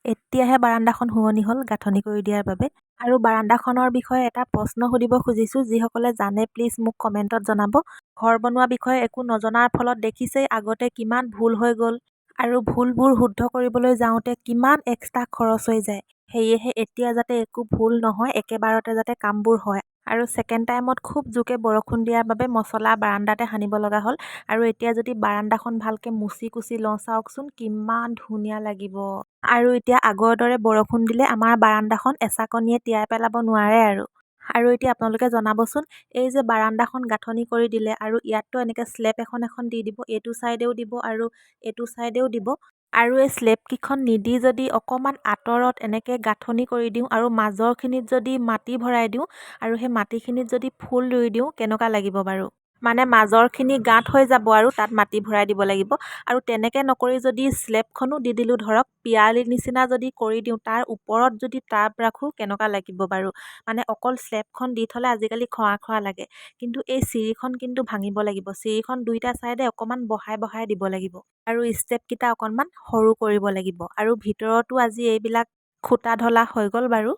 এতিয়াহে বাৰাণ্ডাখন শুৱনি হ'ল গাঁথনি কৰি দিয়াৰ বাবে। আৰু বাৰাণ্ডাখনৰ বিষয়ে এটা প্ৰশ্ন সুধিব খুজিছোঁ, যিসকলে জানে প্লিজ মোক কমেণ্টত জনাব। ঘৰ বনোৱা বিষয়ে একো নজনাৰ ফলত দেখিছেই আগতে কিমান ভুল হৈ গ'ল আৰু ভুলবোৰ শুদ্ধ কৰিবলৈ যাওঁতে কিমান এক্সট্ৰা খৰচ হৈ যায়। সেয়েহে এতিয়া যাতে একো ভুল নহয়, একেবাৰতে যাতে কামবোৰ হয়। আৰু ছেকেণ্ড টাইমত খুব জোৰকে বৰষুণ দিয়াৰ বাবে মছলা বাৰাণ্ডাতে সানিব লগা হ'ল। আৰু এতিয়া যদি বাৰাণ্ডাখন ভালকে মুচি কুচি লওঁ, চাওকচোন কিমান ধুনীয়া লাগিব। আৰু এতিয়া আগৰ দৰে বৰষুণ দিলে আমাৰ বাৰাণ্ডাখন এচাকনিয়ে তিয়াই পেলাব নোৱাৰে আৰু। আৰু এতিয়া আপোনালোকে জনাবচোন, এই যে বাৰাণ্ডাখন গাঁথনি কৰি দিলে আৰু ইয়াততো এনেকৈ স্লেব এখন দি দিব, এইটো ছাইডেও দিব আৰু এইটো ছাইডেও দিব। আৰু এই স্লেবকেইখন নিদি যদি অকণমান আঁতৰত এনেকৈ গাঁথনি কৰি দিওঁ আৰু মাজৰখিনিত যদি মাটি ভৰাই দিওঁ আৰু সেই মাটিখিনিত যদি ফুল ৰুই দিওঁ, কেনেকুৱা লাগিব বাৰু? মানে মাজৰখিনি গাঁত হৈ যাব আৰু তাত মাটি ভৰাই দিব লাগিব। আৰু তেনেকৈ নকৰি যদি স্লেবখনো দি দিলোঁ, ধৰক পিৰালিৰ নিচিনা যদি কৰি দিওঁ, তাৰ ওপৰত যদি টাব ৰাখোঁ, কেনেকুৱা লাগিব বাৰু? মানে অকল স্লেবখন দি থ'লে আজিকালি খৰা খৰা লাগে, কিন্তু এই চিৰিখন কিন্তু ভাঙিব লাগিব। চিৰিখন দুইটা ছাইডে অকণমান বহাই বহাই দিব লাগিব আৰু ষ্টেপকেইটা অকণমান সৰু কৰিব লাগিব। আৰু ভিতৰতো আজি এইবিলাক খুটা ঢলা হৈ গ'ল বাৰু।